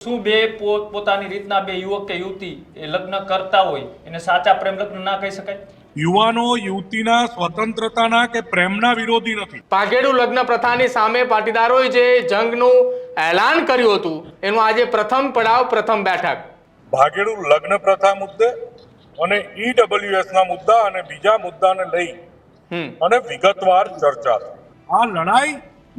શું બે પોતાની રીતના બે યુવક કે યુવતી એ લગ્ન કરતા હોય એને સાચા પ્રેમ લગ્ન ના કહી શકાય? યુવાનો યુવતીના સ્વતંત્રતાના કે પ્રેમના વિરોધી નથી. ભાગેડુ લગ્ન પ્રથાની સામે પાટીદારોએ જે જંગનું એલાન કર્યું હતું એનું આજે પ્રથમ પડાવ, પ્રથમ બેઠક. ભાગેડુ લગ્ન પ્રથા મુદ્દે અને ઈડબ્લ્યુએસ ના મુદ્દા અને બીજા મુદ્દાને લઈ અને વિગતવાર ચર્ચા. આ લડાઈ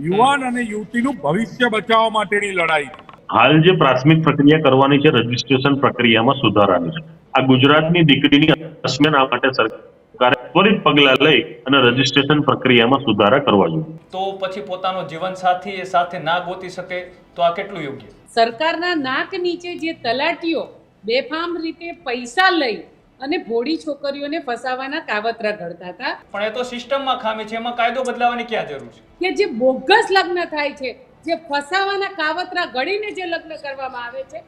યુવાન અને યુવતીનું ભવિષ્ય બચાવવા માટેની લડાઈ. હાલ જે પ્રાથમિક પ્રક્રિયા કરવાની છે રજીસ્ટ્રેશન પ્રક્રિયામાં સુધારાની છે. આ ગુજરાતની દીકરીની અસ્મિતા માટે સરકારે ત્વરિત પગલાં લઈ અને રજીસ્ટ્રેશન પ્રક્રિયામાં સુધારા કરવા જોઈએ. તો પછી પોતાનો જીવનસાથી એ સાથે ના ગોતી શકે તો આ કેટલું યોગ્ય? સરકારના નાક નીચે જે તલાટીઓ બેફામ રીતે પૈસા લઈ અને ભોળી છોકરીઓને ફસાવાના કાવતરા ઘડતા હતા, પણ એ તો સિસ્ટમમાં ખામી છે, એમાં કાયદો બદલાવાની ક્યાં જરૂર છે? કે જે બોગસ લગ્ન થાય છે, જે ફસાવાના કાવતરા ઘડીને જે લગ્ન કરવામાં આવે છે,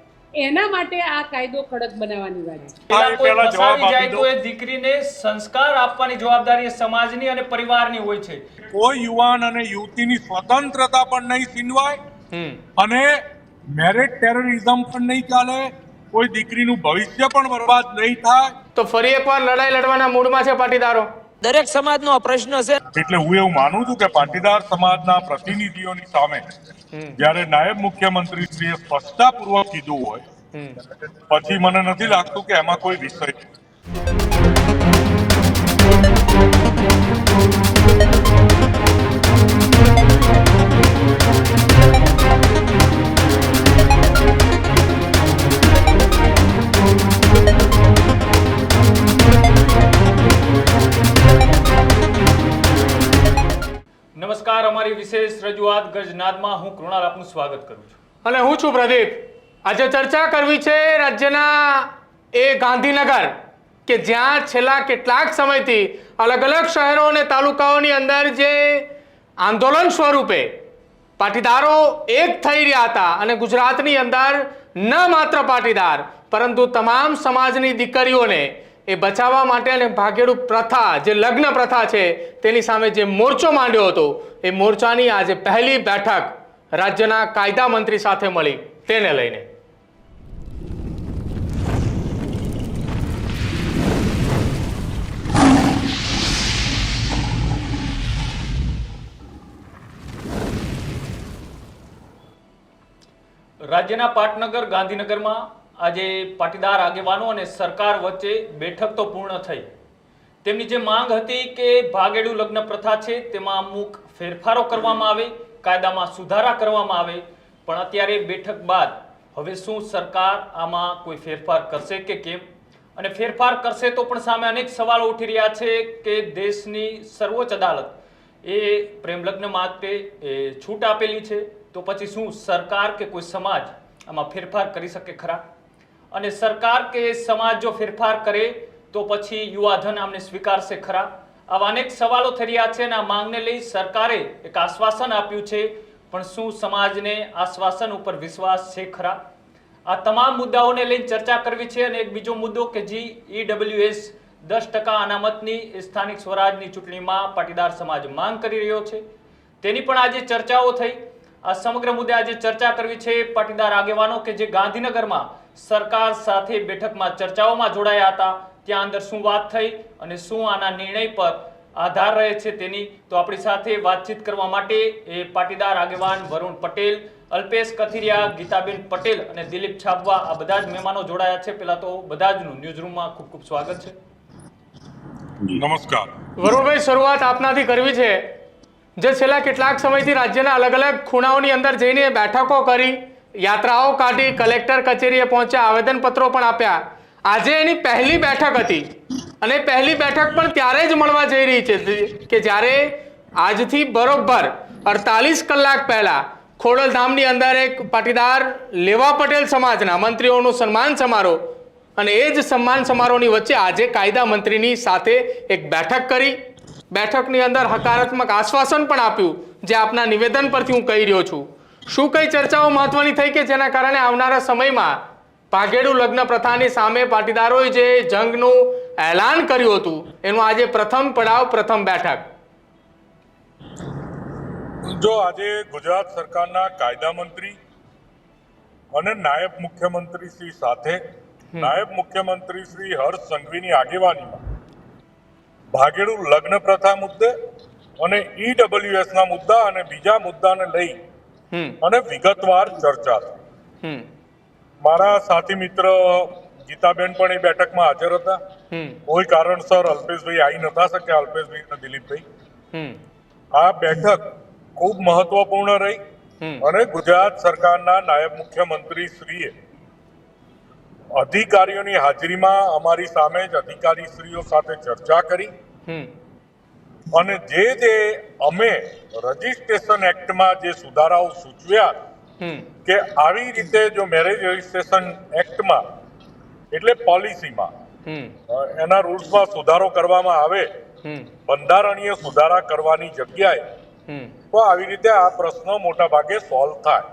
એના માટે આ કાયદો કડક બનાવવાની વાત છે. પેલા કોઈ ફસાવી જાય તો એ દીકરીને સંસ્કાર આપવાની જવાબદારી એ સમાજની અને પરિવારની હોય છે. કોઈ યુવાન અને યુવતીની સ્વતંત્રતા પણ નહીં છીનવાય અને મેરેજ ટેરરિઝમ પણ નહીં ચાલે, કોઈ દીકરીનું ભવિષ્ય પણ બરબાદ નહીં થાય. તો ફરી એકવાર લડાઈ લડવાના મૂડમાં છે પાટીદારો. દરેક સમાજનો આ પ્રશ્ન છે. એટલે હું એવું માનું છું કે પાટીદાર સમાજના પ્રતિનિધિઓની સામે જ્યારે નાયબ મુખ્યમંત્રી શ્રીએ સ્પષ્ટતાપૂર્વક કીધું હોય પછી મને નથી લાગતું કે એમાં કોઈ વિષય છે. નમસ્કાર, અમારી વિશેષ રજૂઆત ગર્જનાદમાં હું કૃણાલ આપનું સ્વાગત કરું છું. અને હું છું પ્રદીપ. આજે ચર્ચા કરવી છે રાજ્યના એ ગાંધીનગર કે જ્યાં છેલ્લા કેટલાક સમયથી અલગ અલગ શહેરો અને તાલુકાઓની અંદર જે આંદોલન સ્વરૂપે પાટીદારો એક થઈ રહ્યા હતા અને ગુજરાતની અંદર ન માત્ર પાટીદાર પરંતુ તમામ સમાજની દીકરીઓને એ બચાવવા માટે અને ભાગેડુ પ્રથા જે લગ્ન પ્રથા છે તેની સામે જે મોરચો માંડ્યો હતો એ મોરચાની આજે પહેલી બેઠક રાજ્યના કાયદા મંત્રી સાથે મળી તેને લઈને. રાજ્યના પાટનગર ગાંધીનગરમાં આજે પાટીદાર આગેવાનો અને સરકાર વચ્ચે બેઠક તો પૂર્ણ થઈ. તેમની જે માંગ હતી કે ભાગેડુ લગ્ન પ્રથા છે તેમાં અમુક ફેરફારો કરવામાં આવે, કાયદામાં સુધારા કરવામાં આવે, પણ અત્યારે બેઠક બાદ હવે શું સરકાર આમાં કોઈ ફેરફાર કરશે કે કેમ? અને ફેરફાર કરશે તો પણ સામે અનેક સવાલો ઉઠી રહ્યા છે કે દેશની સર્વોચ્ચ અદાલત એ પ્રેમ લગ્ન માટે છૂટ આપેલી છે, તો પછી શું સરકાર કે કોઈ સમાજ આમાં ફેરફાર કરી શકે ખરા? અને સરકાર કે સમાજ જો ફેરફાર કરે તો પછી યુવાધન આમને સ્વીકારશે ખરા? આવા અનેક સવાલો થઈ રહ્યા છે અને આ માંગને લઈ સરકારે એક આશ્વાસન આપ્યું છે, પણ શું સમાજને આશ્વાસન ઉપર વિશ્વાસ છે ખરા? આ તમામ મુદ્દાઓને લઈને ચર્ચા કરવી છે. અને એક બીજો મુદ્દો કે જે ઈડબ્લ્યુએસ 10% અનામતની સ્થાનિક સ્વરાજની ચૂંટણીમાં પાટીદાર સમાજ માંગ કરી રહ્યો છે, તેની પણ આજે ચર્ચાઓ થઈ. આ સમગ્ર મુદ્દે આજે ચર્ચા કરવી છે. પાટીદાર આગેવાનો કે જે ગાંધીનગરમાં સરકાર સાથે બેઠકમાં ચર્ચાઓમાં જોડાયા હતા ત્યાં અંદર શું વાત થઈ અને શું આના નિર્ણય પર આધાર રહે છે તેની તો આપણી સાથે વાતચીત કરવા માટે એ પાટીદાર આગેવાન વરુણ પટેલ, અલ્પેશ કથિરિયા, ગીતાબેન પટેલ અને દિલીપ છાબવા આ બધા જ મહેમાનો જોડાયા છે. પહેલા તો બધા જનું ન્યૂઝરૂમમાં ખૂબ ખૂબ સ્વાગત છે. નમસ્કાર વરુણભાઈ, શરૂઆત આપનાથી કરવી છે. જે છેલ્લા કેટલાક સમયથી રાજ્યના અલગ અલગ ખૂણાઓની અંદર જઈને બેઠકો કરી, યાત્રાઓ કાઢી, કલેક્ટર કચેરીએ પહોંચ્યા, આવેદનપત્રો પણ આપ્યા. આજે એની પહેલી બેઠક હતી અને પહેલી બેઠક પણ ત્યારે જ મળવા જઈ રહી છે કે જ્યારે આજથી બરોબર 48 કલાક પહેલા ખોડલધામની અંદર એક પાટીદાર લેવા પટેલ સમાજના મંત્રીઓનું સન્માન સમારોહ અને એ જ સન્માન સમારોહની વચ્ચે આજે કાયદા મંત્રીની સાથે એક બેઠક કરી. બેઠકની અંદર હકારાત્મક આશ્વાસન પણ આપ્યું, જે આપના નિવેદન પરથી હું કહી રહ્યો છું. શું કઈ ચર્ચાઓ મહત્વની થઈ કે જેના કારણે આવનારા સમયમાં ભાગેડુ લગ્ન પ્રથાની સામે પાટીદારોએ જે જંગનું એલાન કર્યું હતું એનું આજે પ્રથમ પડાવ, પ્રથમ બેઠક? જો આજે ગુજરાત સરકારના કાયદા મંત્રી અને નાયબ મુખ્યમંત્રી શ્રી સાથે નાયબ મુખ્યમંત્રી શ્રી હર્ષ સંઘવીની આગેવાનીમાં ભાગેડુ લગ્ન પ્રથા મુદ્દે અને EWS ના મુદ્દા અને બીજા મુદ્દાને લઈ અને વિગતવાર ચર્ચા થઈ. મારા સાથી મિત્ર ગીતાબેન પણ એ બેઠકમાં હાજર હતા. કોઈ કારણસર અલ્પેશભાઈ આવી નતા શક્યા, અલ્પેશભાઈ અને દિલીપભાઈ. આ બેઠક ખૂબ મહત્વપૂર્ણ રહી અને ગુજરાત સરકારના નાયબ મુખ્યમંત્રી શ્રીએ અધિકારીઓની હાજરીમાં અમારી સામે જ અધિકારીશ્રીઓ સાથે ચર્ચા કરી અને જે અમે રજીસ્ટ્રેશન એક્ટમાં જે સુધારાઓ સૂચવ્યા કે આવી રીતે જો મેરેજ રજીસ્ટ્રેશન એક્ટમાં એટલે પોલિસીમાં એના રૂલ્સમાં સુધારો કરવામાં આવે, બંધારણીય સુધારા કરવાની જગ્યાએ તો આવી રીતે આ પ્રશ્નો મોટા ભાગે સોલ્વ થાય.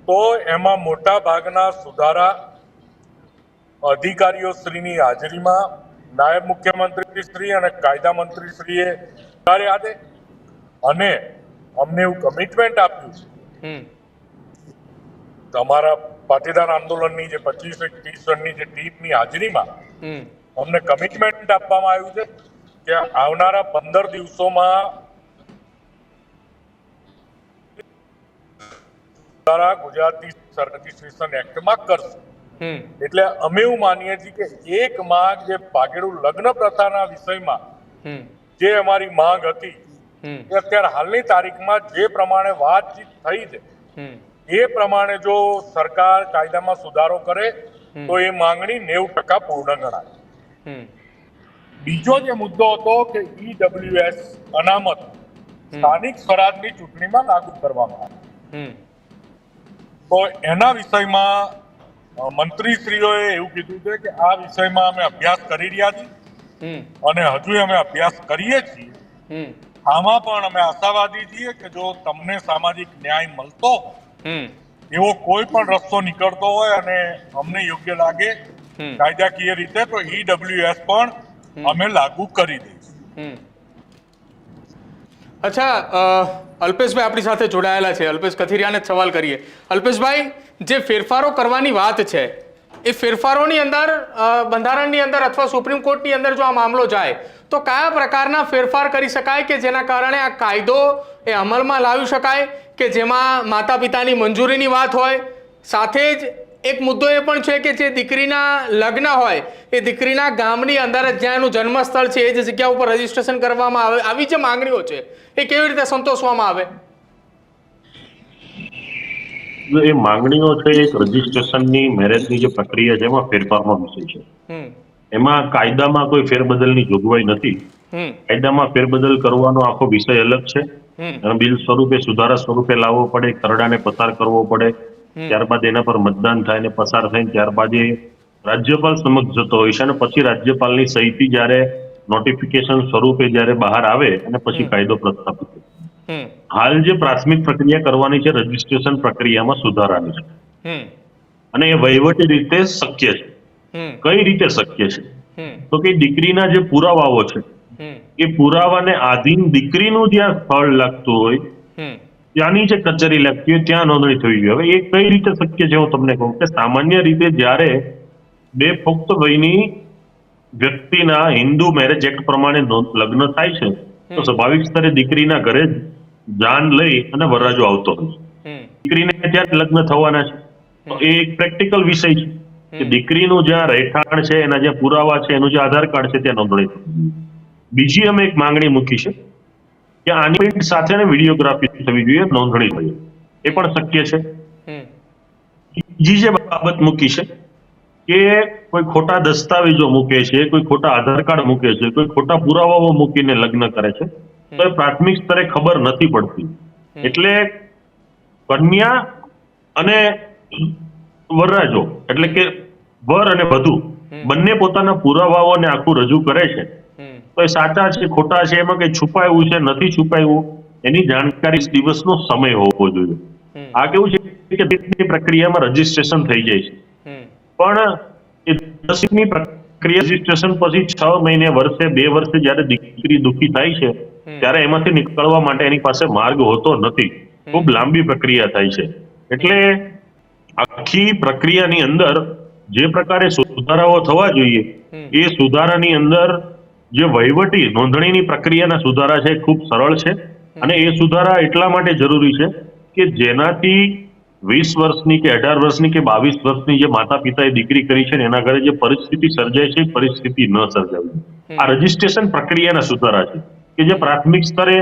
તો એમાં મોટા ભાગના સુધારા અધિકારીઓ શ્રીની હાજરીમાં નાયબ મુખ્યમંત્રી શ્રી અને કાયદા મંત્રી શ્રીએ કર્યા છે અને અમને એવું કમિટમેન્ટ આપ્યું છે તમારા પાટીદાર આંદોલનની જે 25-30 જણની જે ટીમની હાજરીમાં અમને કમિટમેન્ટ આપવામાં આવ્યું છે કે આવનારા 15 દિવસોમાં ગુજરાતની રજીસ્ટ્રેશન એક્ટમાં કરશે. એટલે અમે એવું માનીએ છીએ કે એક માંગ જે ભાગેડુ લગ્ન પ્રથાના વિષયમાં જે અમારી માંગ હતી એ અત્યારે હાલની તારીખમાં જે પ્રમાણે વાતચીત થઈ છે એ પ્રમાણે જો સરકાર કાયદામાં સુધારો કરે તો એ માંગણી 90% પૂર્ણ ગણાય. બીજો જે મુદ્દો હતો કે EWS અનામત સ્થાનિક સ્વરાજની ચૂંટણીમાં લાગુ કરવામાં આવે તો એના વિષયમાં મંત્રીશ્રીઓએ એવું કીધું છે કે આ વિષયમાં અમે અભ્યાસ કરી રહ્યા છીએ અને હજુ અમે અભ્યાસ કરીએ છીએ. આમાં પણ અમે આશાવાદી છીએ કે જો તમને સામાજિક ન્યાય મળતો એવો કોઈ પણ રસ્તો નીકળતો હોય અને અમને યોગ્ય લાગે કાયદાકીય રીતે તો EWS પણ અમે લાગુ કરી દઈશું. અચ્છા, અલ્પેશભાઈ આપણી સાથે જોડાયેલા છે. અલ્પેશ કથિરિયાને જ સવાલ કરીએ. અલ્પેશભાઈ, જે ફેરફારો કરવાની વાત છે એ ફેરફારોની અંદર બંધારણની અંદર અથવા સુપ્રીમ કોર્ટની અંદર જો આ મામલો જાય તો કયા પ્રકારના ફેરફાર કરી શકાય કે જેના કારણે આ કાયદો એ અમલમાં લાવી શકાય કે જેમાં માતા પિતાની મંજૂરીની વાત હોય, સાથે જ એક મુદ્દો એ પણ છે કે જે દીકરીના લગ્ન હોય એ દીકરીના ગામની અંદર જ જ્યાં એનું જન્મસ્થળ છે એ જ જગ્યા ઉપર રજીસ્ટ્રેશન કરવામાં આવે, આવી જે માંગણીઓ છે એ કેવી રીતે સંતોષવામાં આવે? એ માંગણીઓ છે એક રજીસ્ટ્રેશનની મેરેજની જે પ્રક્રિયા છે એમાં ફેરફારનો વિષય છે. એમાં કાયદામાં કોઈ ફેરબદલની જોગવાઈ નથી. કાયદામાં ફેરબદલ કરવાનો આખો વિષય અલગ છે. બિલ સ્વરૂપે સુધારા સ્વરૂપે લાવવો પડે, ખરડાને પસાર કરવો પડે, ત્યારબાદ એના પર મતદાન થાય ને પસાર થાય, ત્યારબાદ એ રાજ્યપાલ સમક્ષ જતો હોય છે અને પછી રાજ્યપાલની સહીથી જ્યારે નોટિફિકેશન સ્વરૂપે જ્યારે બહાર આવે અને પછી કાયદો પ્રસ્થાપિત થાય. હાલ જે પ્રાથમિક પ્રક્રિયા કરવાની છે રજીસ્ટ્રેશન પ્રક્રિયામાં સુધારાની છે અને એ વહીવટી રીતે શક્ય છે. કઈ રીતે શક્ય છે તો કે દીકરીના જે પુરાવાઓ છે એ પુરાવાને આધીન દીકરીનું જ્યાં સ્થળ લાગતું હોય ત્યાંની જે કચેરી લાગતી હોય ત્યાં નોંધણી થવી જોઈએ. હવે એ કઈ રીતે શક્ય છે હું તમને કહું કે સામાન્ય રીતે જ્યારે બે પુખ્ત વયની વ્યક્તિના હિન્દુ મેરેજ એક્ટ પ્રમાણે લગ્ન થાય છે તો સ્વાભાવિક સ્તરે દીકરીના ઘરે જાન લઈ અને વરરાજો આવતો હોય છે. દીકરીને ત્યાં લગ્ન થવાના છે તો એ એક પ્રેક્ટિકલ વિષય છે કે દીકરીનું જ્યાં રહેઠાણ છે, એના જે પુરાવા છે, એનું જે આધાર કાર્ડ છે ત્યાં નોંધણી થવી જોઈએ. બીજી અમે એક માંગણી મૂકી છે કે આની પ્રિન્ટ સાથે વિડીયોગ્રાફી થવી જોઈએ, નોંધણી થઈ, એ પણ શક્ય છે. બીજી જે બાબત મૂકી છે કે કોઈ ખોટા દસ્તાવેજો મૂકે છે, કોઈ ખોટા આધાર કાર્ડ મૂકે છે, કોઈ ખોટા પુરાવાઓ મૂકીને લગ્ન કરે છે તો એ પ્રાથમિક સ્તરે ખબર નથી પડતી. એટલે કન્યા અને વરરાજો એટલે કે વર અને વધુ બંને પોતાના પુરાવાઓને આખું રજૂ કરે છે તો એ સાચા છે ખોટા છે એમાં કઈ છુપાયું છે નથી છુપાયું એની જાણકારી દિવસનો સમય હોવો જોઈએ. આ કેવું છે કે દીકરીની પ્રક્રિયામાં રજીસ્ટ્રેશન થઈ જાય છે પણ એ દસની પ્રક્રિયા રજીસ્ટ્રેશન પછી 6 મહિને, વર્ષે, 2 વર્ષે જયારે દીકરી દુઃખી થાય છે ત્યારે એમાંથી નીકળવા માટે એની પાસે માર્ગ હોતો નથી. ખૂબ લાંબી પ્રક્રિયા થાય છે. એટલે આખી પ્રક્રિયાની અંદર જે પ્રકારે સુધારાઓ થવા જોઈએ એ સુધારાની અંદર જે વહીવટી નોંધણીની પ્રક્રિયાના સુધારા છે ખૂબ સરળ છે અને એ સુધારા એટલા માટે જરૂરી છે કે જેનાથી 20 વર્ષની કે 18 વર્ષની કે 22 વર્ષની જે માતા પિતાએ દીકરી કરી છે ને એના ઘરે જે પરિસ્થિતિ સર્જાય છે એ પરિસ્થિતિ ન સર્જાવી। આ રજીસ્ટ્રેશન પ્રક્રિયાના સુધારા છે કે જે પ્રાથમિક સ્તરે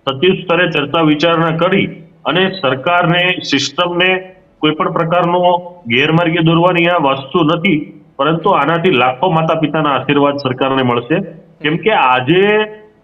સચિવ સ્તરે ચર્ચા વિચારણા કરી અને સરકારને સિસ્ટમને કોઈ પણ પ્રકારનો ગેરમાર્ગે દોરવાની આ વસ્તુ નથી, પરંતુ આનાથી લાખો માતા પિતાના આશીર્વાદ સરકારને મળશે। કેમ કે આજે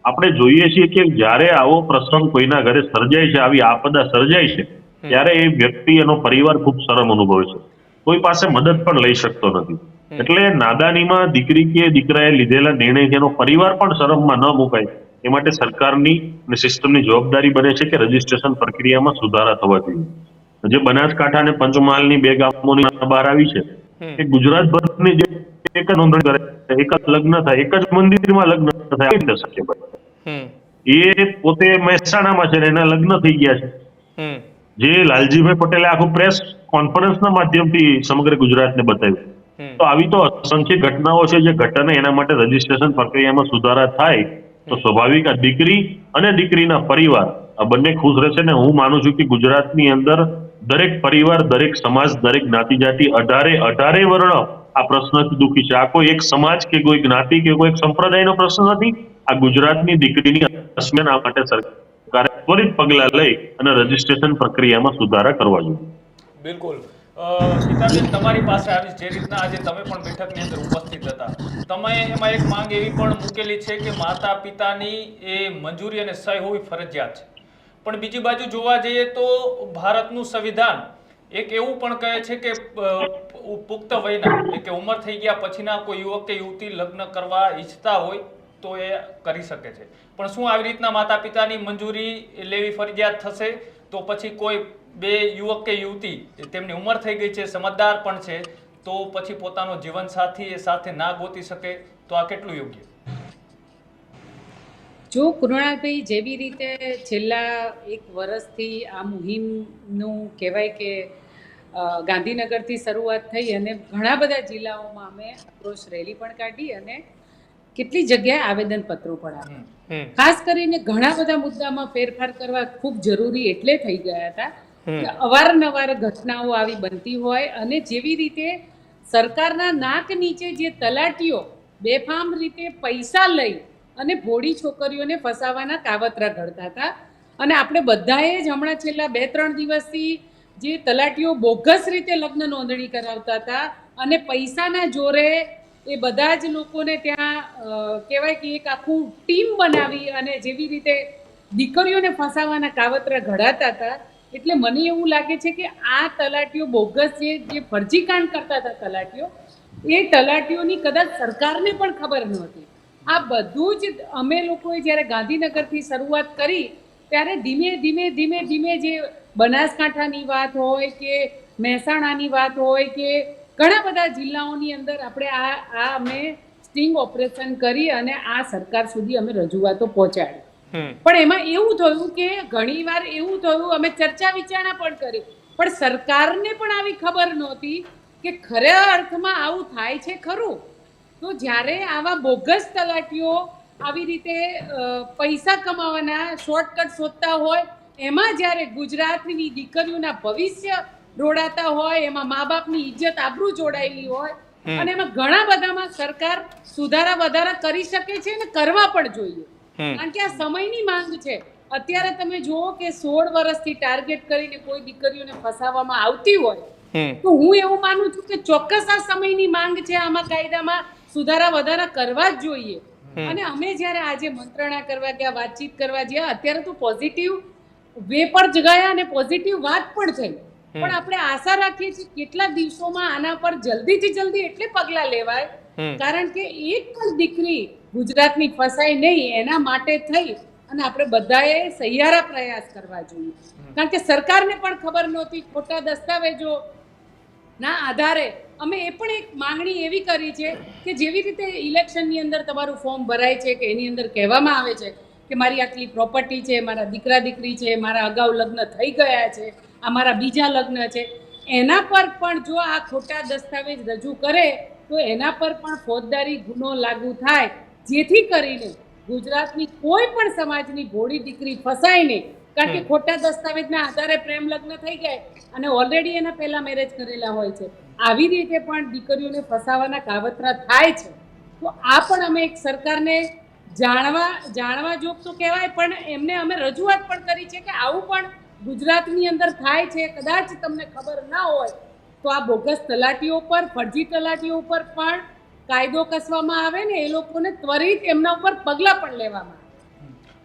આપણે જોઈએ છીએ કે જ્યારે આવો પ્રસંગ કોઈના ઘરે સર્જાય છે, આવી આપદા સર્જાય છે, ત્યારે એ વ્યક્તિ એનો પરિવાર ખૂબ શરમ અનુભવે છે, કોઈ પાસે મદદ પણ લઈ શકતો નથી। એટલે નાદાનીમાં દીકરી કે દીકરાએ લીધેલા નિર્ણયથી એનો પરિવાર પણ શરમમાં ન મુકાય એ માટે સરકારની અને સિસ્ટમની જવાબદારી બને છે કે રજીસ્ટ્રેશન પ્રક્રિયામાં સુધારા થવા જોઈએ। જે બનાસકાંઠા અને પંચમહાલની 2 ગામોની બહાર આવી છે કે ગુજરાતભરની જે એક જ નોંધણી કરે, એક જ લગ્ન થાય, એક જ મંદિરમાં લગ્ન થાય, આવી રીતે શક્ય બને? એ પોતે મહેસાણામાં છે ને એના લગ્ન થઈ ગયા છે, જે લાલજીભાઈ પટેલે આખું પ્રેસ કોન્ફરન્સના માધ્યમથી સમગ્ર ગુજરાતને બતાવ્યું। તો આવી તો અસંખ્ય ઘટનાઓ છે જે ઘટના એના માટે રજીસ્ટ્રેશન પ્રક્રિયામાં સુધારા થાય તો સ્વાભાવિક આ દીકરી અને દીકરીના પરિવાર આ બંને ખુશ રહેશે ને હું માનું છું કે ગુજરાતની અંદર દરેક પરિવાર, દરેક સમાજ, દરેક જ્ઞાતિ જાતિ 18 વર્ણ આ પ્રશ્નથી દુઃખી છે। આ કોઈ એક સમાજ કે કોઈ જ્ઞાતિ કે કોઈ એક સંપ્રદાયનો પ્રશ્ન નથી, આ ગુજરાતની દીકરીની અસ્મિતા આ માટે સરકારે ત્વરિત પગલાં લઈ અને રજીસ્ટ્રેશન પ્રક્રિયામાં સુધારા કરવા જોઈએ। બિલકુલ ગીતાબેન, તમારી પાસે આવી જે રીતના આજે તમે પણ બેઠકની અંદર ઉપસ્થિત હતા, તમે એમાં એક માંગ એવી પણ મૂકેલી છે કે માતા પિતાની એ મંજૂરી અને સહી હોવી ફરજિયાત છે, પણ બીજી બાજુ જોવા જઈએ તો ભારતનું સંવિધાન એક એવું પણ કહે છે કે પુખ્ત વયના કે ઉંમર થઈ ગયા પછીના કોઈ યુવક કે યુવતી લગ્ન કરવા ઈચ્છતા હોય તો એ કરી શકે છે, પણ શું આવી રીતના માતા પિતાની મંજૂરી લેવી ફરજિયાત થશે તો પછી કોઈ 2 યુવક કે યુવતી તેમની ઉંમર થઈ ગઈ છે, સમજદાર પણ છે, તો પછી પોતાનો જીવનસાથી એ સાથે ના ગોતી શકે તો આ કેટલું યોગ્ય? જો કૃણાલભાઈ જેવી રીતે છેલ્લા 1 વર્ષથી આ મુહિમનું કહેવાય કે ગાંધીનગરથી શરૂઆત થઈ અને ઘણા બધા જિલ્લાઓમાં અમે અપ્રોચ રેલી પણ કાઢી અને કેટલી જગ્યાએ આવેદનપત્રો પણ આપ્યા। ખાસ કરીને ઘણા બધા મુદ્દામાં ફેરફાર કરવા ખૂબ જરૂરી એટલે થઈ ગયા હતા કે અવારનવાર ઘટનાઓ આવી બનતી હોય અને જેવી રીતે સરકારના નાક નીચે જે તલાટીઓ બેફામ રીતે પૈસા લઈ અને ભોળી છોકરીઓને ફસાવાના કાવતરા ઘડતા હતા અને આપણે બધાએ જ હમણાં છેલ્લા 2-3 દિવસથી જે તલાટીઓ બોગસ રીતે લગ્ન નોંધણી કરાવતા હતા અને પૈસાના જોરે એ બધા જ લોકોને ત્યાં કહેવાય કે એક આખું ટીમ બનાવી અને જેવી રીતે દીકરીઓને ફસાવાના કાવતરા ઘડાતા હતા, એટલે મને એવું લાગે છે કે આ તલાટીઓ બોગસ જે ફરજીકાંડ કરતા હતા તલાટીઓ, એ તલાટીઓની કદાચ સરકારને પણ ખબર નહોતી। આ બધું જ અમે લોકોએ જ્યારે ગાંધીનગરથી શરૂઆત કરી ત્યારે ધીમે ધીમે જે બનાસકાંઠાની વાત હોય કે મહેસાણાની વાત હોય કે ઘણા બધા જિલ્લાઓની અંદર આપણે આ અમે સ્ટિંગ ઓપરેશન કરી અને આ સરકાર સુધી અમે રજૂઆતો પહોંચાડી। પણ એમાં એવું થયું કે ઘણીવાર એવું થયું, અમે ચર્ચા વિચારણા પણ કરી, પણ સરકારને પણ આવી ખબર નહોતી કે ખરા અર્થમાં આવું થાય છે ખરું। તો જ્યારે આવા બોગસ તલાટીઓ આવી રીતે પૈસા કમાવાના શોર્ટકટ શોધતા હોય, એમાં જ્યારે ગુજરાતની દીકરીઓના ભવિષ્ય રોડાતા હોય, એમાં મા બાપની ઇજ્જત આબરૂ જોડાયેલી હોય અને એમાં ઘણા બધામાં સરકાર સુધારા વધારા કરી શકે છે અને કરવા પણ જોઈએ, કારણ કે આ સમયની માંગ છે। અત્યારે તમે જુઓ કે 16 વર્ષથી ટાર્ગેટ કરીને કોઈ દીકરીઓને ફસાવવામાં આવતી હોય તો હું એવું માનું છું કે ચોક્કસ આ સમયની માંગ છે, આમાં કાયદામાં સુધારા વધારા કરવા જ જોઈએ। અને અમે જ્યારે આજે મંત્રણા કરવા ગયા, વાતચીત કરવા ગયા, અત્યારે તો પોઝિટિવ વે પર જ ગયા અને પોઝિટિવ વાત પણ થઈ, પણ આપણે આશા રાખીએ છીએ કેટલા દિવસોમાં આના પર જલ્દીથી જલ્દી એટલે પગલાં લેવાય, કારણ કે એક પણ દીકરી ગુજરાતની ફસાય નહીં એના માટે થઈ અને આપણે બધાએ સહિયારા પ્રયાસ કરવા જોઈએ, કારણ કે સરકારને પણ ખબર નહોતી। ખોટા દસ્તાવેજો ના આધારે અમે એ પણ એક માંગણી એવી કરી છે કે જેવી રીતે ઇલેક્શનની અંદર તમારું ફોર્મ ભરાય છે કે એની અંદર કહેવામાં આવે છે કે મારી આટલી પ્રોપર્ટી છે, મારા દીકરા દીકરી છે, મારા અગાઉ લગ્ન થઈ ગયા છે, આ મારા બીજા લગ્ન છે, એના પર પણ જો આ ખોટા દસ્તાવેજ રજૂ કરે તો એના પર પણ ફોજદારી ગુનો લાગુ થાય, જેથી કરીને ગુજરાતની કોઈ પણ સમાજની ભોળી દીકરી ફસાય નહીં. કારણ કે ખોટા દસ્તાવેજના આધારે પ્રેમ લગ્ન થઈ જાય અને ઓલરેડી એના પહેલા મેરેજ કરેલા હોય છે. આવી રીતે પણ દીકરીઓને ફસાવાના કાવતરા થાય છે. તો આ પણ અમે એક સરકારને જાણવા જોગ તો કહેવાય, પણ એમને અમે રજૂઆત પણ કરી છે કે આવું પણ ગુજરાતની અંદર થાય છે. કદાચ તમને ખબર ના હોય તો આ બોગસ તલાટીઓ પર, ફરજી તલાટીઓ ઉપર પણ કાયદો કસવામાં આવે ને એ લોકોને ત્વરિત એમના ઉપર પગલાં પણ લેવામાં આવે.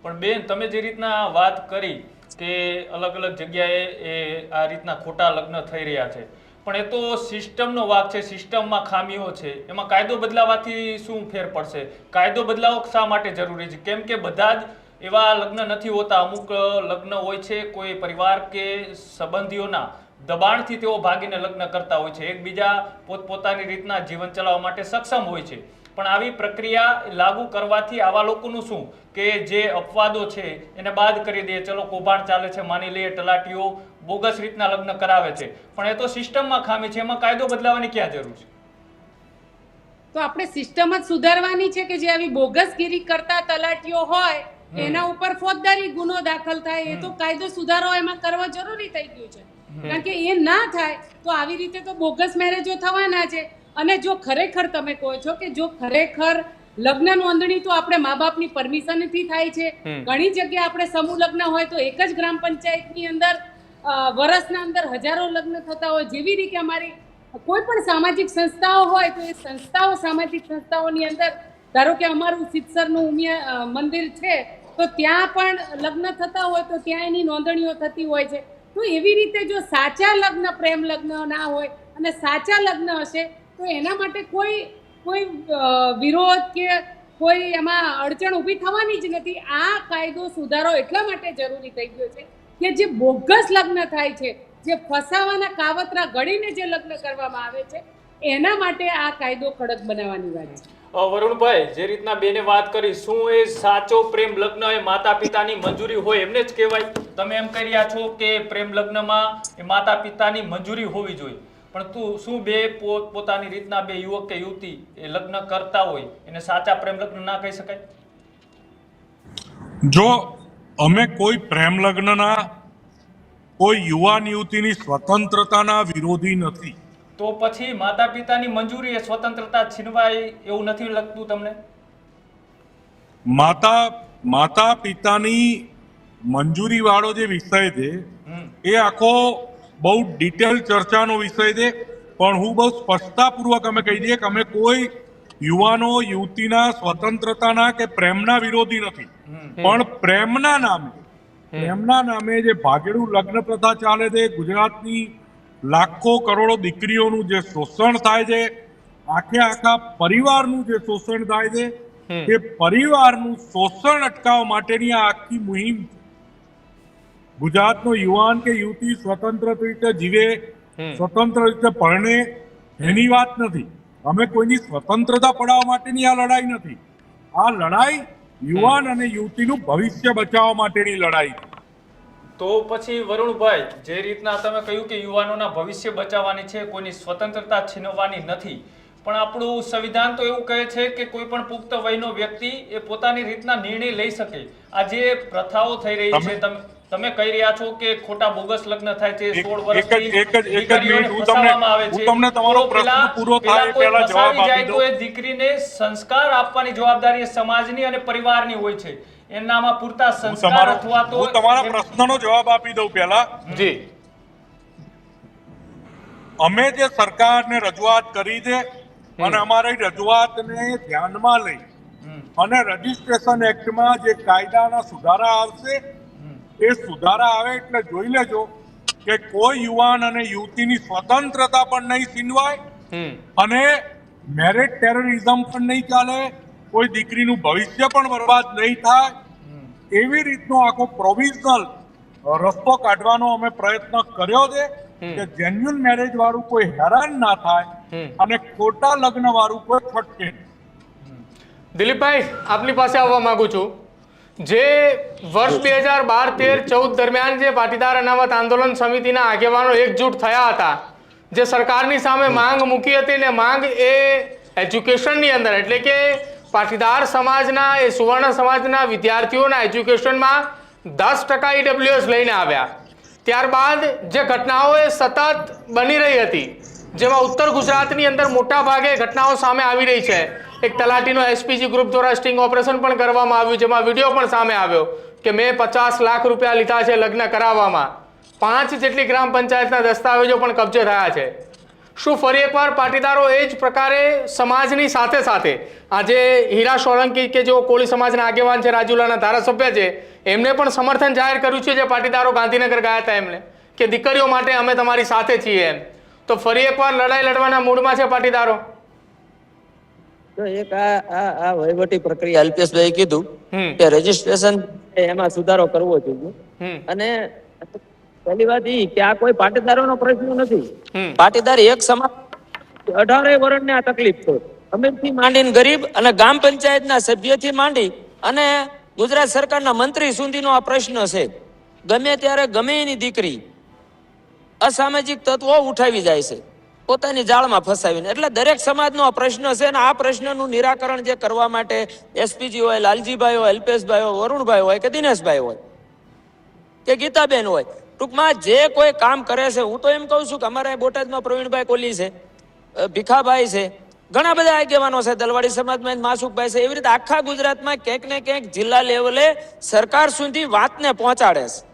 પણ બેન, તમે જે રીતના વાત કરી કે અલગ અલગ જગ્યાએ એ આ રીતના ખોટા લગ્ન થઈ રહ્યા છે, પણ એ તો સિસ્ટમનો વાંક છે, સિસ્ટમમાં ખામીઓ છે. એમાં કાયદો બદલાવાથી શું ફેર પડશે? કાયદો બદલાવો શા માટે જરૂરી છે? કેમ કે બધા જ એવા લગ્ન નથી હોતા. અમુક લગ્ન હોય છે કોઈ પરિવાર કે સંબંધીઓના દબાણથી તેઓ ભાગીને લગ્ન કરતા હોય છે, એકબીજા પોતપોતાની રીતના જીવન ચલાવવા માટે સક્ષમ હોય છે. પણ આવી પ્રક્રિયા લાગુ કરવાથી આવા લોકોનું શું કે જે અપવાદો છે એને બાદ કરી દે, ચલો કૌભાંડ ચાલે છે, માની લઈએ તલાટીઓ બોગસ રીતના લગ્ન કરાવે છે, પણ એ તો સિસ્ટમમાં ખામી છે. એમાં કાયદો બદલાવાની ક્યાં જરૂર છે? તો આપણે સિસ્ટમ જ સુધારવાની છે કે જે આવી બોગસગીરી કરતા તલાટીઓ હોય એના ઉપર ફોજદારી ગુનો દાખલ થાય. એ તો કાયદો સુધારો એમાં કરવો જરૂરી થઈ ગયું છે. કારણ કે એ ના થાય તો આવી રીતે તો બોગસ મેરેજો થવાના છે. અને જો ખરેખર તમે કહો છો કે જો ખરેખર લગ્ન નોંધણી તો આપણે મા બાપની પરમિશનથી થાય છે. ઘણી જગ્યાએ આપણે સમૂહ લગ્ન હોય તો એક જ ગ્રામ પંચાયતની અંદર વર્ષના અંદર હજારો લગ્ન થતા હોય. જેવી રીતે અમારી કોઈ પણ સામાજિક સંસ્થાઓ હોય તો એ સંસ્થાઓ, સામાજિક સંસ્થાઓની અંદર ધારો કે અમારું સિત્સરનું મંદિર છે તો ત્યાં પણ લગ્ન થતા હોય તો ત્યાં એની નોંધણીઓ થતી હોય છે. તો એવી રીતે જો સાચા લગ્ન, પ્રેમ લગ્ન ના હોય અને સાચા લગ્ન હશે તો એના માટે કોઈ વિરોધ કે કોઈ એમાં અડચણ ઊભી થવાની જ નથી. આ કાયદો સુધારો એટલા માટે જરૂરી થઈ ગયો છે કે જે બોગસ લગ્ન થાય છે, જે ફસાવાના કાવતરા ઘડીને જે લગ્ન કરવામાં આવે છે, એના માટે આ કાયદો કડક બનાવવાની વાત છે. વરુણભાઈ, જે રીતના બેને વાત કરી, શું એ સાચો પ્રેમ લગ્ન એ માતા પિતાની મંજૂરી હોય એમને જ કહેવાય? તમે એમ કહી રહ્યા છો કે પ્રેમ લગ્નમાં એ માતા પિતાની મંજૂરી હોવી જોઈએ, પણ શું બે પોતાની રીતના બે યુવક કે યુવતી એ લગ્ન કરતા હોય એને સાચા પ્રેમ લગ્ન ના કહી શકાય? જો અમે કોઈ પ્રેમ લગ્નના, કોઈ યુવાન યુવતીની સ્વતંત્રતાના વિરોધી નથી, તો પછી માતા પિતાની મંજૂરી એ સ્વતંત્રતા છીનવાય એવું નથી લાગતું તમને? માતા પિતાની મંજૂરી વાળો જે વિષય છે એ આખો બહુ ડિટેલ ચર્ચાનો વિષય છે. પણ હું બહુ સ્પષ્ટતાપૂર્વક અમે કહી દઈએ કે અમે કોઈ યુવાનો યુવતીના સ્વતંત્રતાના કે પ્રેમના વિરોધી નથી, પણ પ્રેમના નામે જે ભાગેડું લગ્ન પ્રથા ચાલે છે, ગુજરાતની લાખો કરોડો દીકરીઓનું જે શોષણ થાય છે, આખા પરિવારનું જે શોષણ થાય છે, એ પરિવારનું શોષણ અટકાવવા માટેની આ આખી મુહિમ છે. ગુજરાતનો યુવાન કે યુવતી સ્વતંત્ર રીતે જીવે, સ્વતંત્ર રીતે પરણે, એની વાત નથી. અમે કોઈની સ્વતંત્રતા પડાવવા માટેની આ લડાઈ નથી. આ લડાઈ યુવાન અને યુવતીનું ભવિષ્ય બચાવવા માટેની લડાઈ છે. તો પછી વરુણભાઈ, જે રીતના તમે કહ્યું કે યુવાનોના ભવિષ્ય બચાવવાની છે, કોઈની સ્વતંત્રતા છીનવવાની નથી, પણ આપણું સંવિધાન તો એવું કહે છે કે કોઈ પણ પુખ્ત વયનો વ્યક્તિ એ પોતાની રીતના નિર્ણય લઈ શકે. આ જે પ્રથાઓ થઈ રહી છે, તમે કહી રહ્યા છો કે ખોટા બોગસ લગ્ન થાય છે, 16 વર્ષથી દીકરીઓને ફસાવવામાં આવે છે, તમને તમારો પ્રશ્ન પૂરો થાય એ પહેલા જવાબ આપી દઉં. તો એ દીકરીને સંસ્કાર આપવાની જવાબદારી એ સમાજની અને પરિવારની હોય છે. એનામાં પૂરતા સંસ્કાર અથવા તો હું તમારા પ્રશ્નનો જવાબ આપી દઉં પહેલા. જી, અમે જે સરકારને રજૂઆત કરી છે અને અમારી રજૂઆતને ધ્યાનમાં લઈ અને રજીસ્ટ્રેશન એક્ટમાં જે કાયદાના સુધારા આવશે, એ સુધારા આવે એટલે જોઈ લેજો કે કોઈ યુવાન અને યુવતીની સ્વતંત્રતા પણ નહીં છીનવાય અને મેરેજ ટેરરિઝમ પણ નહીં ચાલે, કોઈ દીકરીનું ભવિષ્ય પણ બરબાદ નહીં થાય. એવી રીતનો આખો પ્રોવિઝનલ રસ્તો કાઢવાનો અમે પ્રયત્ન કર્યો છે કે જેન્યુઅલ મેરેજ વાળું કોઈ હેરાન ના થાય અને ખોટા લગ્ન વાળું કોઈ છટકે. દિલીપભાઈ, આપની પાસે આવવા માંગુ છું. જે વર્ષ 2012-13-14 દરમિયાન જે પાટીદાર અનામત આંદોલન સમિતિના આગેવાનો એકજૂટ થયા હતા, જે સરકારની સામે માંગ મૂકી હતી ને માંગ એ એજ્યુકેશનની અંદર એટલે કે પાટીદાર સમાજના એ સુવર્ણ સમાજના વિદ્યાર્થીઓના એજ્યુકેશનમાં 10% ઈડબ્લ્યુએસ લઈને આવ્યા. ત્યારબાદ જે ઘટનાઓ એ સતત બની રહી હતી, જેમાં ઉત્તર ગુજરાતની અંદર મોટા ભાગે ઘટનાઓ સામે આવી રહી છે. એક તલાટીનો એસપીજી ગ્રુપ દ્વારા સ્ટિંગ ઓપરેશન પણ કરવામાં આવ્યું, જેમાં વિડીયો પણ સામે આવ્યો કે મેં 50 લાખ રૂપિયા લીધા છે લગ્ન કરાવવામાં. 5 જેટલી ગ્રામ પંચાયતના દસ્તાવેજો પણ કબજે થયા છે. શું ફરી એકવાર પાટીદારો એ જ પ્રકારે સમાજની સાથે સાથે આજે હીરા સોલંકી કે જેઓ કોળી સમાજના આગેવાન છે, રાજુલાના ધારાસભ્ય છે, એમને પણ સમર્થન જાહેર કર્યું છે, જે પાટીદારો ગાંધીનગર ગયા હતા એમને, કે દીકરીઓ માટે અમે તમારી સાથે છીએ એમ, તો ફરી એકવાર લડાઈ લડવાના મૂડમાં છે પાટીદારો? તો એક આ વહીવટી પ્રક્રિયા અલ્પેશભાઈ કીધું કે રજીસ્ટ્રેશન એમાં સુધારો કરવો જોઈએ. અને પહેલી વાત એ કે આ કોઈ પાટીદારોનો પ્રશ્ન નથી. પાટીદાર એક સમાજ 18 વર્ષની આ તકલીફ છે. અમીરથી માંડીને ગરીબ અને ગ્રામ પંચાયતના સભ્યથી માંડી અને ગુજરાત સરકારના મંત્રી સુધીનો આ પ્રશ્ન છે. ગમે ત્યારે ગમે એની દીકરી અસામાજિક તત્વો ઉઠાવી જાય છે પોતાની જાળમાં ફસાવીને. એટલે દરેક સમાજનો આ પ્રશ્ન છે અને આ પ્રશ્નનું નિરાકરણ જે કરવા માટે એસપીજી હોય, લાલજીભાઈ હોય, અલ્પેશભાઈ હોય, વરુણભાઈ હોય કે દિનેશભાઈ હોય કે ગીતાબેન હોય, ટૂંકમાં જે કોઈ કામ કરે છે, હું તો એમ કહું છું કે અમારા બોટાદમાં પ્રવીણભાઈ કોલી છે, ભીખાભાઈ છે, ઘણા બધા આગેવાનો છે, દલવાડી સમાજમાં માસુકભાઈ છે, એવી રીતે આખા ગુજરાતમાં ક્યાંક ને ક્યાંક જિલ્લા લેવલે સરકાર સુધી વાતને પહોંચાડે છે.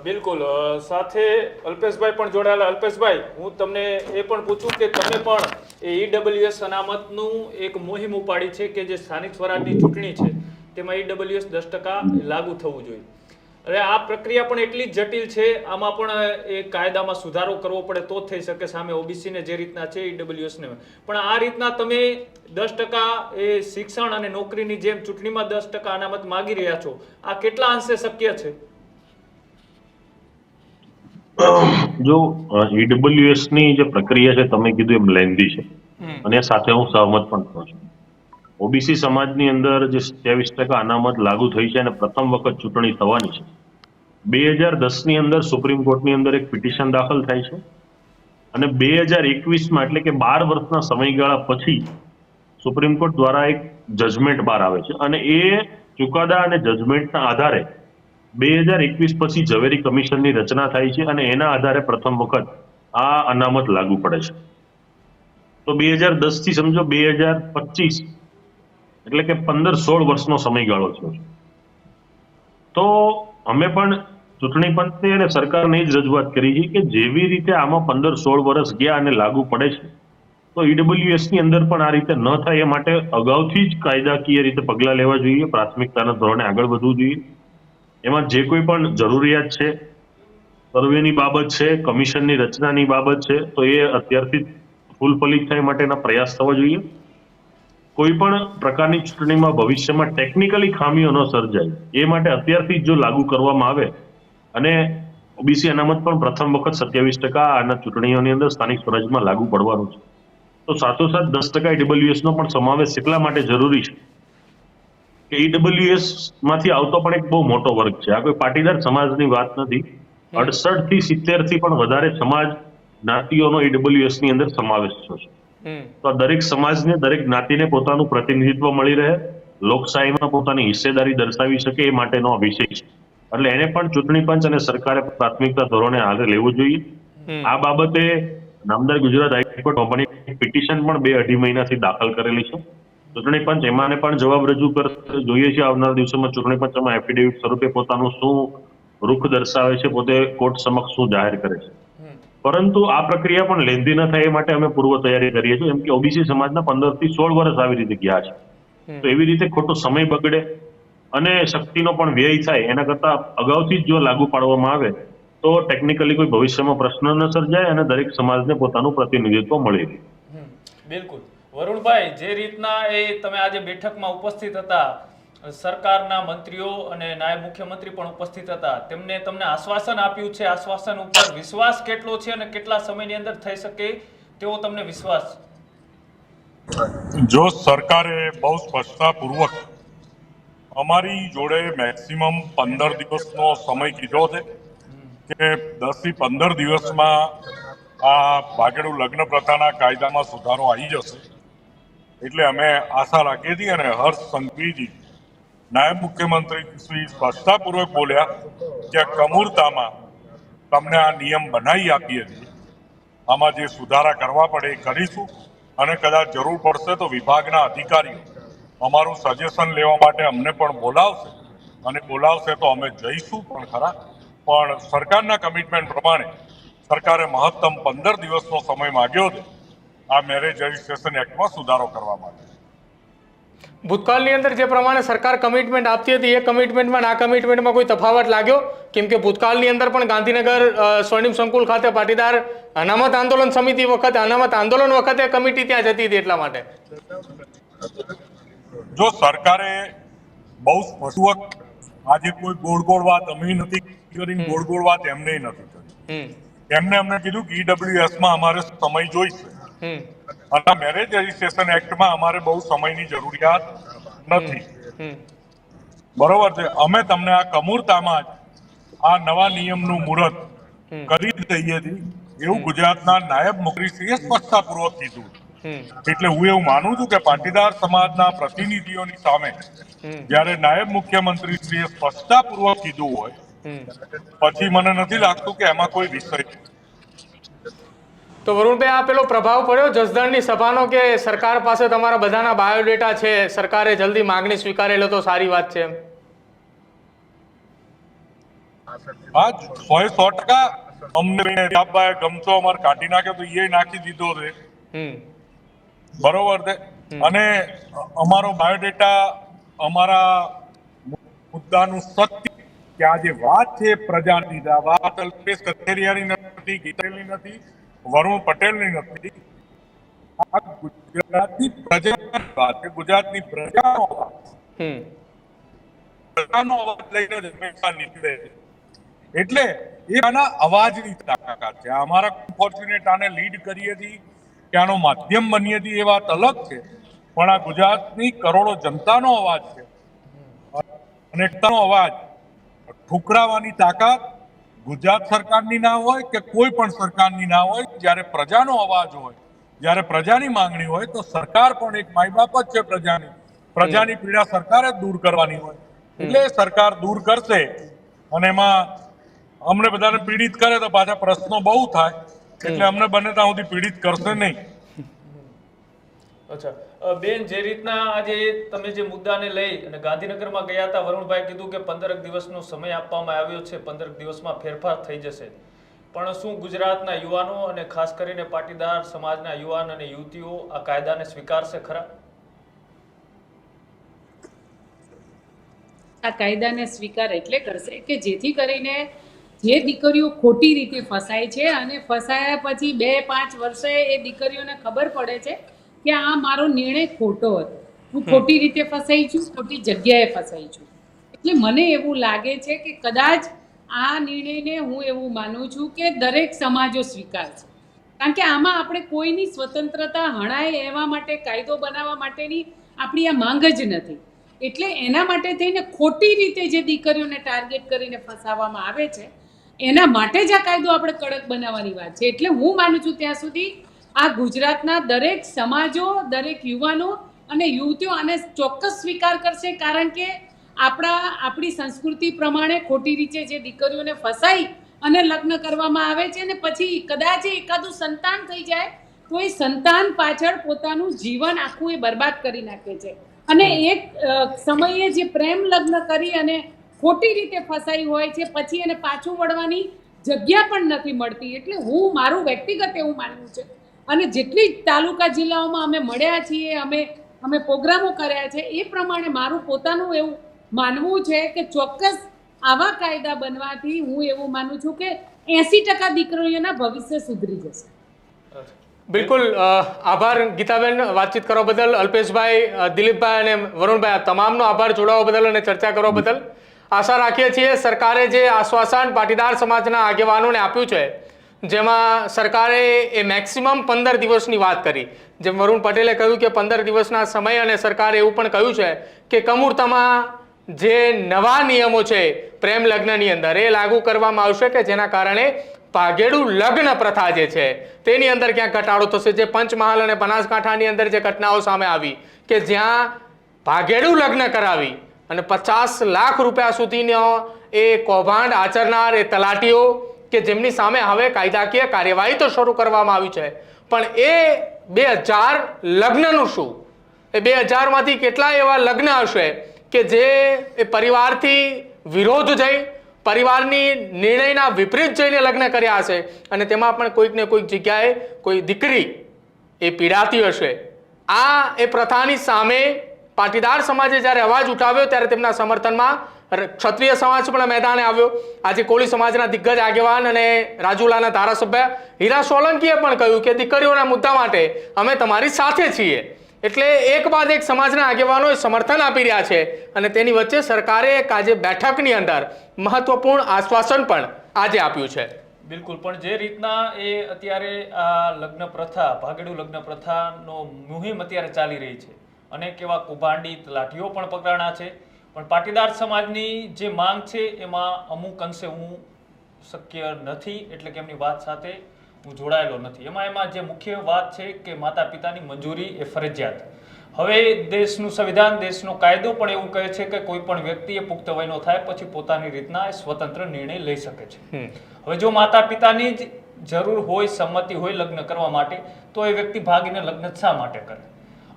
બિલકુલ. સાથે અલ્પેશભાઈ પણ જોડાયેલા. અલ્પેશભાઈ, હું તમને એ પણ પૂછું કે તમે પણ એ ઈડબ્લ્યુએસ અનામતનું એક મુહિમ ઉપાડી છે કે જે સ્થાનિક સ્વરાજની ચૂંટણી છે તેમાં ઈડબ્લ્યુએસ 10% લાગુ થવું જોઈએ. અરે આ પ્રક્રિયા પણ એટલી જ જટિલ છે, આમાં પણ એ કાયદામાં સુધારો કરવો પડે તો થઈ શકે. સામે ઓબીસીને જે રીતના છે ઈડબ્લ્યુએસને પણ આ રીતના તમે 10% એ શિક્ષણ અને નોકરીની જેમ ચૂંટણીમાં 10% અનામત માગી રહ્યા છો, આ કેટલા અંશે શક્ય છે? જો ઈડબ્લ્યુએસ ની જે પ્રક્રિયા છે તમે કીધું એમ લેન્ધી છે અને સાથે હું સહમત પણ થઉં છું. ઓબીસી સમાજની અંદર જે 27% અનામત લાગુ થઈ છે અને પ્રથમ વખત ચૂંટણી થવાની છે. 2010 ની અંદર સુપ્રીમ કોર્ટની અંદર એક પિટિશન દાખલ થાય છે અને 2021માં એટલે કે 12 વર્ષના સમયગાળા પછી સુપ્રીમ કોર્ટ દ્વારા એક જજમેન્ટ બહાર આવે છે અને એ ચુકાદા અને જજમેન્ટના આધારે 2021 પછી ઝવેરી કમિશનની રચના થાય છે અને એના આધારે પ્રથમ વખત આ અનામત લાગુ પડે છે. તો 2010 થી સમજો 2025 એટલે કે 15-16 વર્ષનો સમયગાળો છે. તો અમે પણ ચૂંટણી પંચને અને સરકારને જ રજૂઆત કરી છે કે જેવી રીતે આમાં 15-16 વર્ષ ગયા અને લાગુ પડે છે તો ઈડબ્લ્યુએસ ની અંદર પણ આ રીતે ન થાય એ માટે અગાઉથી જ કાયદાકીય રીતે પગલાં લેવા જોઈએ, પ્રાથમિકતાના ધોરણે આગળ વધવું જોઈએ. એમાં જે કોઈ પણ જરૂરિયાત છે, સર્વેની બાબત છે, કમિશનની રચનાની બાબત છે, તો એ અત્યારથી ફૂલફલિત થાય માટેના પ્રયાસ થવા જોઈએ. કોઈ પણ પ્રકારની ચૂંટણીમાં ભવિષ્યમાં ટેકનિકલી ખામીઓ ન સર્જાય એ માટે અત્યારથી જ જો લાગુ કરવામાં આવે અને ઓબીસી અનામત પણ પ્રથમ વખત 27% આના ચૂંટણીઓની અંદર સ્થાનિક સ્વરાજમાં લાગુ પડવાનું છે, તો સાથોસાથ 10% ઈડબ્લ્યુએસ નો પણ સમાવેશ એટલા માટે જરૂરી છે કે ઈડબ્લ્યુએસ માંથી આવતો પણ એક બહુ મોટો વર્ગ છે. આ કોઈ પાટીદાર સમાજની વાત નથી. 68 થી 70 થી પણ વધારે સમાજ જ્ઞાતિઓનો ઈડબ્લ્યુએસ ની અંદર સમાવેશ થયો છે. તો દરેક સમાજને, દરેક જ્ઞાતિને પોતાનું પ્રતિનિધિત્વ મળી રહે, લોકશાહીમાં પોતાની હિસ્સેદારી દર્શાવી શકે એ માટેનો વિષય છે. એટલે એને પણ ચૂંટણી પંચ અને સરકારે પ્રાથમિકતા ધોરણે આગળ લેવું જોઈએ. આ બાબતે નામદાર ગુજરાત હાઈકોર્ટ પિટિશન પણ 2-2.5 મહિનાથી દાખલ કરેલી છે. ચૂંટણી પંચ એમાંને પણ જવાબ રજૂ કરશે. જોઈએ છે આવનાર દિવસોમાં ચૂંટણી પંચ એમાં એફિડેવિટ સ્વરૂપે પોતાનું શું રૂખ દર્શાવે છે, પોતે કોર્ટ સમક્ષ શું જાહેર કરે છે. પરંતુ આ પ્રક્રિયા પણ લેન્ધી ન થાય એ માટે અમે પૂર્વ તૈયારી કરીએ છીએ. એમ કે ઓબીસી સમાજના 15 થી 16 વર્ષ આવી રીતે ગયા છે, તો એવી રીતે ખોટો સમય બગડે અને શક્તિનો પણ વ્યય થાય એના કરતા અગાઉથી જ જો લાગુ પાડવામાં આવે તો ટેકનિકલી કોઈ ભવિષ્યમાં પ્રશ્ન ન સર્જાય અને દરેક સમાજને પોતાનું પ્રતિનિધિત્વ મળી રહે. બિલકુલ. વરુણભાઈ, જે રીતના એ તમે આજે બેઠકમાં ઉપસ્થિત હતા, સરકારના મંત્રીઓ અને નાયબ મુખ્યમંત્રી પણ ઉપસ્થિત હતા, તેમને તમને આશ્વાસન આપ્યું છે, આશ્વાસન ઉપર વિશ્વાસ કેટલો છે અને કેટલા સમયની અંદર થઈ શકે તેવો તમને વિશ્વાસ? જો સરકારે બહુ સ્પષ્ટતાપૂર્વક અમારી જોડે મેક્સિમમ 15 દિવસનો સમય કીધો છે કે 10 થી 15 દિવસમાં આ ભાગેડુ લગ્ન પ્રથાના કાયદામાં સુધારો આવી જશે, એટલે અમે આશા રાખીએ છીએ. અને હર્ષ સંઘવીજી નાયબ મુખ્યમંત્રી શ્રી સ્પષ્ટતાપૂર્વક બોલ્યા કે કમૂરતામાં તમને આ નિયમ બનાવી આપીએ છીએ, આમાં જે સુધારા કરવા પડે એ કરીશું, અને કદાચ જરૂર પડશે તો વિભાગના અધિકારીઓ અમારું સજેશન લેવા માટે અમને પણ બોલાવશે, અને બોલાવશે તો અમે જઈશું પણ ખરા. પણ સરકારના કમિટમેન્ટ પ્રમાણે સરકારે મહત્તમ 15 દિવસનો સમય માંગ્યો છે આ મેરેજ રજિસ્ટ્રેશન એક્ટમાં સુધારો કરવા માટે. ભૂતકાળની અંદર જે પ્રમાણે સરકાર કમિટમેન્ટ આપતી હતી એ કમિટમેન્ટમાં આ કમિટમેન્ટમાં કોઈ તફાવત લાગ્યો? કેમ કે ભૂતકાળની અંદર પણ ગાંધીનગર સ્વર્ણિમ સંકુલ ખાતે પાટીદાર અનામત આંદોલન સમિતિ વખતે અનામત આંદોલન વખતે કમિટી ત્યાં જતી હતી, એટલા માટે. જો સરકારે બહુ સ્પષ્ટ આજે કોઈ ગોળ વાત અમે નથી કરી, ગોળ વાત એમને નથી કરી. એમને અમને કીધું કે ઈડબ્લ્યુએસ માં અમારે સમય જોઈશે, અને મેરેજ રજિસ્ટ્રેશન એક્ટમાં અમારે બહુ સમયની જરૂરિયાત નથી. બરોબર છે. અમે તમને આ કમૂરતામાં જ આ નવા નિયમનું મુહૂર્ત કરી દઈએ છીએ એવું ગુજરાતના નાયબ મુખ્યમંત્રીશ્રીએ સ્પષ્ટતાપૂર્વક કીધું. એટલે હું એવું માનું છું કે પાટીદાર સમાજના પ્રતિનિધિઓની સામે જ્યારે નાયબ મુખ્યમંત્રીશ્રીએ સ્પષ્ટતાપૂર્વક કીધું હોય પછી મને નથી લાગતું કે એમાં કોઈ વિષય. તો વરુણભાઈ, આ પેલો પ્રભાવ પડ્યો જસદણની સભાનો કે સરકાર પાસે તમારા બધાના બાયોડેટા છે, સરકારે જલ્દી માંગણી સ્વીકારે લે તો સારી વાત છે? હા, 100% અમને ગમતો અમારે કાઢી નાખ્યો તો એ નાખી દીધો છે. બરોબર છે. અને અમારો બાયોડેટા અમારા મુદ્દાનું સત્ય કે આ જે વાત છે પ્રજાની, વાત અલ્પેશ કથેરિયાની નથી, ગીતાની નથી, વરુણ પટેલની નથી, આ ગુજરાતની પ્રજાની વાત છે. ગુજરાતની પ્રજાનો અવાજ લઈને જ હંમેશા નીકળે છે. એટલે એ આના અવાજની તાકાત છે. અમારા ફોર્ચ્યુનેટ આને લીડ કરીએ છીએ કે આનો માધ્યમ બનીએ છીએ એ વાત અલગ છે, પણ આ ગુજરાતની કરોડો જનતાનો અવાજ છે, અને એકતાનો અવાજ ઠુકરાવવાની તાકાત ગુજરાત સરકારની ના હોય કે કોઈ પણ સરકારની ના હોય. જ્યારે પ્રજાનો અવાજ હોય, જ્યારે પ્રજાની માંગણી હોય તો સરકાર પણ એક માય બાપ જ છે પ્રજાની. પ્રજાની પીડા સરકારે જ દૂર કરવાની હોય, એટલે સરકાર દૂર કરશે. અને એમાં અમને બધાને પીડિત કરે તો પાછા પ્રશ્નો બહુ થાય, એટલે અમને બને ત્યાં સુધી પીડિત કરશે નહીં. અચ્છા બેન, જે રીતના આજે તમે જે મુદ્દાને લઈ અને ગાંધીનગરમાં ગયા હતા, વરુણભાઈ કીધું કે 15 દિવસનો સમય આપવામાં આવ્યો છે, 15 દિવસમાં ફેરફાર થઈ જશે, પણ શું ગુજરાતના યુવાનો અને ખાસ કરીને પાટીદાર સમાજના યુવાન અને યુવતીઓ આ કાયદાને સ્વીકારશે ખરા? આ કાયદાને સ્વીકાર એટલે કરશે કે જેથી કરીને જે દીકરીઓ ખોટી રીતે ફસાય છે અને ફસાયા પછી 2-5 વર્ષે એ દીકરીઓને ખબર પડે છે કે આ મારો નિર્ણય ખોટો હતો, હું ખોટી રીતે ફસાઈ છું, ખોટી જગ્યાએ ફસાઈ છું. એટલે મને એવું લાગે છે કે કદાચ આ નિર્ણયને હું એવું માનું છું કે દરેક સમાજો સ્વીકારશે, કારણ કે આમાં આપણે કોઈની સ્વતંત્રતા હણાય એવા માટે કાયદો બનાવવા માટેની આપણી આ માંગ જ નથી. એટલે એના માટે થઈને ખોટી રીતે જે દીકરીઓને ટાર્ગેટ કરીને ફસાવવામાં આવે છે એના માટે જ આ કાયદો આપણે કડક બનાવવાની વાત છે. એટલે હું માનું છું ત્યાં સુધી આ ગુજરાતના દરેક સમાજો, દરેક યુવાનો અને યુવતીઓ આને ચોક્કસ સ્વીકાર કરશે, કારણ કે આપણી સંસ્કૃતિ પ્રમાણે ખોટી રીતે જે દીકરીઓને ફસાઈ અને લગ્ન કરવામાં આવે છે અને પછી કદાચ એકાદું સંતાન થઈ જાય તો એ સંતાન પાછળ પોતાનું જીવન આખું એ બરબાદ કરી નાખે છે. અને એક સમયે જે પ્રેમ લગ્ન કરી અને ખોટી રીતે ફસાઈ હોય છે પછી એને પાછું વળવાની જગ્યા પણ નથી મળતી. એટલે હું મારું વ્યક્તિગત એવું માનવું છે, અને જેટલી તાલુકા જિલ્લાઓમાં અમે મળ્યા છીએ, અમે પ્રોગ્રામો કર્યા છે, એ પ્રમાણે મારું પોતાનું એવું માનવું છે કે ચોક્કસ આવા કાયદા બનવાથી હું એવું માનું છું કે 80% દીકરીઓના ભવિષ્ય સુધરી જશે. બિલકુલ, આભાર ગીતાબેન વાતચીત કરવા બદલ. અલ્પેશભાઈ, દિલીપભાઈ અને વરુણભાઈ, તમામનો આભાર જોડાવા બદલ અને ચર્ચા કરવા બદલ. આશા રાખીએ છીએ સરકારે જે આશ્વાસન પાટીદાર સમાજના આગેવાનોને આપ્યું છે જેમાં સરકારે એ મેક્સિમમ 15 દિવસની વાત કરી. જેમ વરુણ પટેલે કહ્યું કે 15 દિવસના સમય, અને સરકારે એવું પણ કહ્યું છે કે કમૂરતામાં જે નવા નિયમો છે પ્રેમ લગ્નની અંદર એ લાગુ કરવામાં આવશે, કે જેના કારણે ભાગેડુ લગ્ન પ્રથા જે છે તેની અંદર ક્યાંક ઘટાડો થશે. જે પંચમહાલ અને બનાસકાંઠાની અંદર જે ઘટનાઓ સામે આવી કે જ્યાં ભાગેડુ લગ્ન કરાવી અને 50 લાખ રૂપિયા સુધીનો એ કૌભાંડ આચરનાર એ તલાટીઓ કે જેમની સામે હવે કાયદાકીય કાર્યવાહી તો શરૂ કરવામાં આવી છે, પણ એ 2000 લગ્નનું શું? એ 2000માંથી કેટલા એવા લગ્ન હશે કે જે એ પરિવારથી વિરોધ જઈ, પરિવારની નિર્ણયના વિપરીત જઈને લગ્ન કર્યા હશે, અને તેમાં પણ કોઈક ને કોઈક જગ્યાએ કોઈ દીકરી એ પીડાતી હશે. આ એ પ્રથાની સામે પાટીદાર સમાજે જ્યારે અવાજ ઉઠાવ્યો ત્યારે તેમના સમર્થનમાં ક્ષત્રિય સમાજ પણ મેદાને આવ્યો. આજે કોળી સમાજના દિગ્ગજ આગેવાન અને રાજુલાના ધારાસભ્ય હીરા સોલંકીએ પણ કહ્યું કે દીકરીઓના મુદ્દા માટે અમે તમારી સાથે છીએ. એટલે એક બાદ એક સમાજના આગેવાનોએ સમર્થન આપી રહ્યા છે, અને તેની વચ્ચે સરકારે એક આજે બેઠકની અંદર મહત્વપૂર્ણ આશ્વાસન પણ આજે આપ્યું છે. બિલકુલ, પણ જે રીતના એ અત્યારે આ લગ્ન પ્રથા, ભાગેડુ લગ્ન પ્રથાનો મુહિમ અત્યારે ચાલી રહી છે, અનેક એવા કૌભાંડી તલાટીઓ પણ પકડાણા છે, પણ પાટીદાર સમાજની જે માંગ છે એમાં અમુક અંશે હું શક્ય નથી, એટલે કે એમની વાત સાથે હું જોડાયેલો નથી. એમાં જે મુખ્ય વાત છે કે માતા પિતાની મંજૂરી એ ફરજિયાત. હવે દેશનું સંવિધાન, દેશનો કાયદો પણ એવું કહે છે કે કોઈ પણ વ્યક્તિ એ પુખ્ત વયનો થાય પછી પોતાની રીતના એ સ્વતંત્ર નિર્ણય લઈ શકે છે. હવે જો માતા પિતાની જ જરૂર હોય, સંમતિ હોય લગ્ન કરવા માટે, તો એ વ્યક્તિ ભાગીને લગ્ન શા માટે કરે?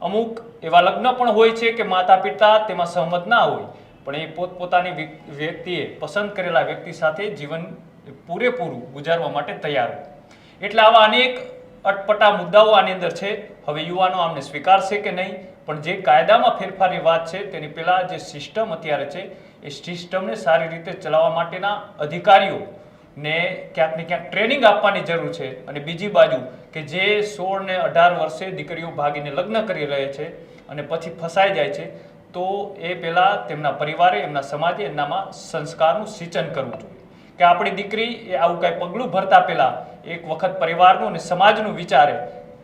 અમુક એવા લગ્ન પણ હોય છે કે માતા પિતા તેમાં સહમત ના હોય, પણ એ પોતપોતાની વ્યક્તિએ પસંદ કરેલા વ્યક્તિ સાથે જીવન પૂરેપૂરું ગુજારવા માટે તૈયાર હોય. એટલે આવા અનેક અટપટા મુદ્દાઓ આની અંદર છે. હવે યુવાનો આમને સ્વીકારશે કે નહીં, પણ જે કાયદામાં ફેરફારની વાત છે તેની પહેલાં જે સિસ્ટમ અત્યારે છે એ સિસ્ટમને સારી રીતે ચલાવવા માટેના અધિકારીઓ ને ક્યાંક ને ક્યાંક ટ્રેનિંગ આપવાની જરૂર છે. અને બીજી બાજુ કે જે 16 ને 18 વર્ષે દીકરીઓ ભાગીને લગ્ન કરી રહે છે અને પછી ફસાઈ જાય છે, તો એ પહેલાં તેમના પરિવારે, એમના સમાજે એમનામાં સંસ્કારનું સિંચન કરવું જોઈએ કે આપણી દીકરી એ આવું કાંઈ પગલું ભરતા પહેલાં એક વખત પરિવારનું અને સમાજનું વિચારે,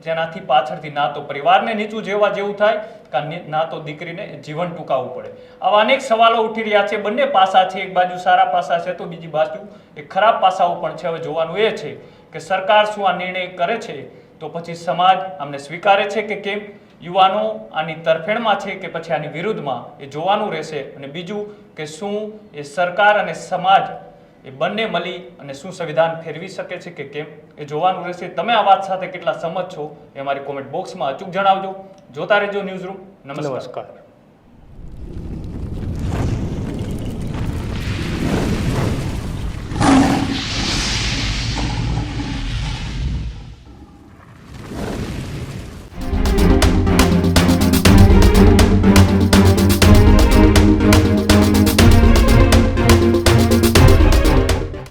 જેનાથી પાછળથી ના તો પરિવારને નીચું જેવા જેવું થાય કે ના તો દીકરીને જીવન ટૂંકાવવું પડે. આવા અનેક સવાલો ઉઠી રહ્યા છે. બંને પાસા છે, એક બાજુ સારા પાસા છે તો બીજી બાજુ એક ખરાબ પાસાઓ પણ છે. હવે જોવાનું એ છે કે સરકાર શું આ નિર્ણય કરે છે, તો પછી સમાજ આમને સ્વીકારે છે કે કેમ, યુવાનો આની તરફેણમાં છે કે પછી આની વિરુદ્ધમાં, એ જોવાનું રહેશે. અને બીજું કે શું એ સરકાર અને સમાજ એ બંને મળી અને શું સંવિધાન ફેરવી શકે છે કે કેમ, એ જોવાનું રહેશે. તમે આ વાત સાથે કેટલા સહમત છો એ અમારી કોમેન્ટ બોક્સમાં અચૂક જણાવજો. જોતા રહેજો ન્યૂઝરૂમ. નમસ્કાર.